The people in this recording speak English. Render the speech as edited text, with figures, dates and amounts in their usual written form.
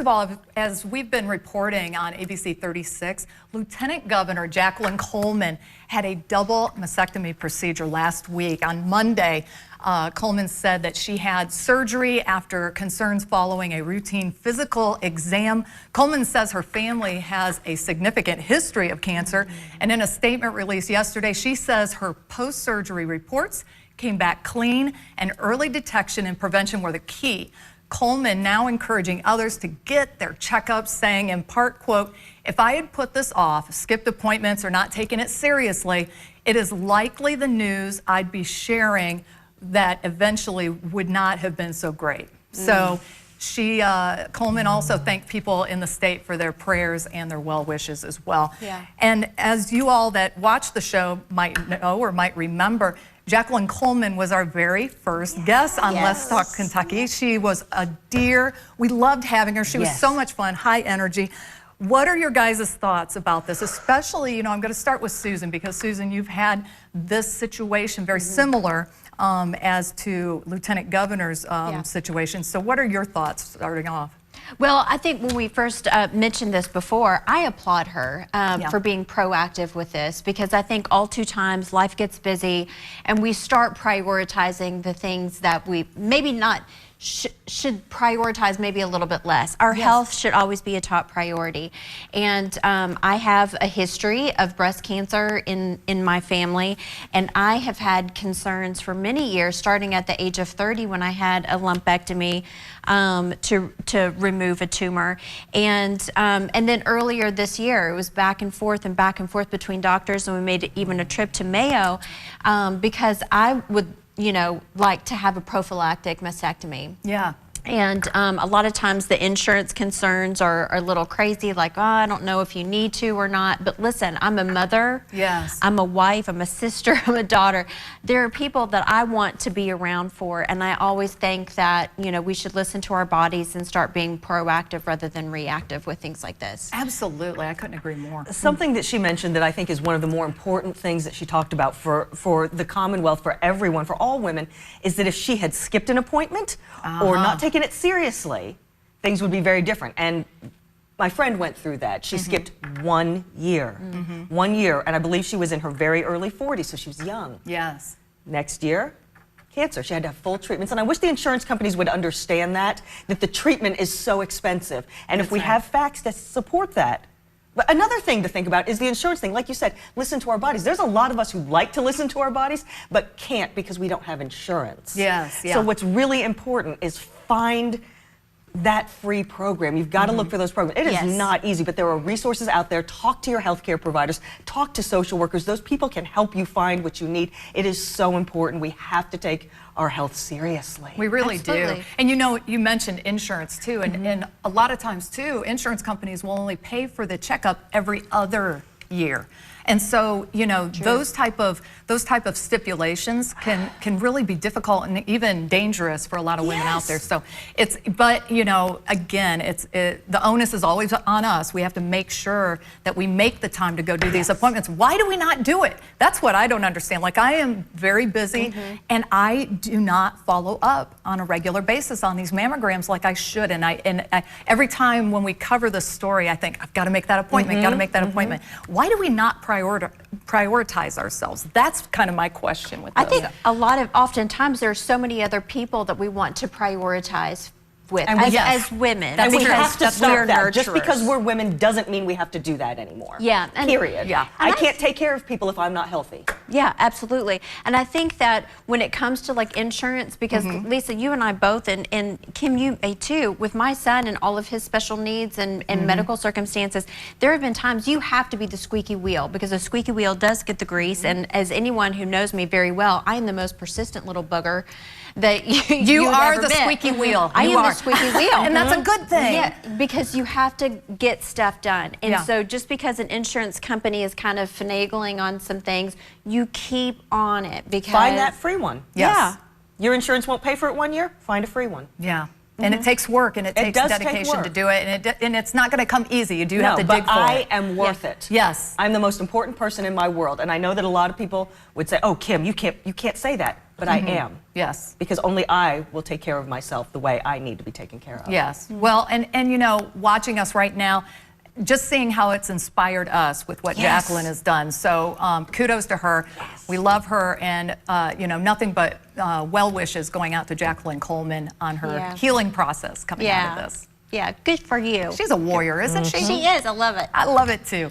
of all, as we've been reporting on ABC 36, Lieutenant Governor Jacqueline Coleman had a double mastectomy procedure last week. On Monday, Coleman said that she had surgery after concerns following a routine physical exam. Coleman says her family has a significant history of cancer, and in a statement released yesterday, she says her post-surgery reports came back clean and early detection and prevention were the key. Coleman now encouraging others to get their checkups, saying in part, quote, "If I had put this off, skipped appointments, or not taken it seriously, it is likely the news I'd be sharing that eventually would not have been so great." So Coleman also thanked people in the state for their prayers and their well wishes as well. Yeah. And as you all that watch the show might know or might remember, Jacqueline Coleman was our very first guest on Let's Talk Kentucky. She was a dear. We loved having her. She was so much fun, high energy. What are your guys' thoughts about this? Especially, you know, I'm going to start with Susan, because Susan, you've had this situation very similar as to Lieutenant Governor's situation. So what are your thoughts starting off? Well, I think when we first mentioned this before, I applaud her for being proactive with this, because I think all too times life gets busy and we start prioritizing the things that we maybe not should prioritize maybe a little bit less. Our health should always be a top priority. And I have a history of breast cancer in my family, and I have had concerns for many years, starting at the age of 30 when I had a lumpectomy to remove a tumor. And then earlier this year, it was back and forth between doctors, and we made even a trip to Mayo because I would, you know, like to have a prophylactic mastectomy. Yeah. And a lot of times the insurance concerns are a little crazy, like, oh, I don't know if you need to or not. But listen, I'm a mother. Yes. I'm a wife. I'm a sister. I'm a daughter. There are people that I want to be around for. And I always think that, you know, we should listen to our bodies and start being proactive rather than reactive with things like this. Absolutely. I couldn't agree more. Something that she mentioned that I think is one of the more important things that she talked about for the Commonwealth, for everyone, for all women, is that if she had skipped an appointment or not taken it seriously, things would be very different. And my friend went through that. She skipped 1 year. 1 year, and I believe she was in her very early 40s, so she was young. Yes. Next year, cancer. She had to have full treatments, and I wish the insurance companies would understand that the treatment is so expensive. And if we have facts that support that. But another thing to think about is the insurance thing. Like you said, listen to our bodies. There's a lot of us who like to listen to our bodies, but can't because we don't have insurance. Yes, yeah. So what's really important is find that free program. You've got to look for those programs. It is not easy, but there are resources out there. Talk to your healthcare providers. Talk to social workers. Those people can help you find what you need. It is so important. We have to take our health seriously. We really do. And you know, you mentioned insurance too, and a lot of times too, insurance companies will only pay for the checkup every other year. And so, you know, those type of stipulations can really be difficult and even dangerous for a lot of women out there. So but you know, again, the onus is always on us. We have to make sure that we make the time to go do these appointments. Why do we not do it? That's what I don't understand. Like, I am very busy and I do not follow up on a regular basis on these mammograms like I should. And I every time when we cover this story, I think, I've got to make that appointment, got to make that appointment. Why do we not prioritize ourselves? That's kind of my question with this. I think oftentimes there are so many other people that we want to prioritize with as women. And we have to stop that. Nurturers. Just because we're women doesn't mean we have to do that anymore. Yeah. Period. Yeah. I can't take care of people if I'm not healthy. Yeah, absolutely. And I think that when it comes to like insurance, because Lisa, you and I both, and Kim, you may too, with my son and all of his special needs and medical circumstances, there have been times you have to be the squeaky wheel, because the squeaky wheel does get the grease. And as anyone who knows me very well, I am the most persistent little bugger that you are ever the met. Squeaky wheel. I am the squeaky wheel. And that's a good thing. Yeah, because you have to get stuff done. And so just because an insurance company is kind of finagling on some things, you keep on it. Because find that free one. Yeah. Your insurance won't pay for it 1 year? Find a free one. Yeah. And it takes work, and it takes dedication to do it, and it's not going to come easy. You do have to dig for it. I am worth it. Yes. I'm the most important person in my world, and I know that a lot of people would say, "Oh, Kim, you can't say that." but I am. Yes. Because only I will take care of myself the way I need to be taken care of. Yes. Well, and you know, watching us right now, just seeing how it's inspired us with what Jacqueline has done. So kudos to her. We love her, and you know, nothing but well wishes going out to Jacqueline Coleman on her healing process coming out of this. Yeah, good for you. She's a warrior, isn't she? She is. I love it. I love it too.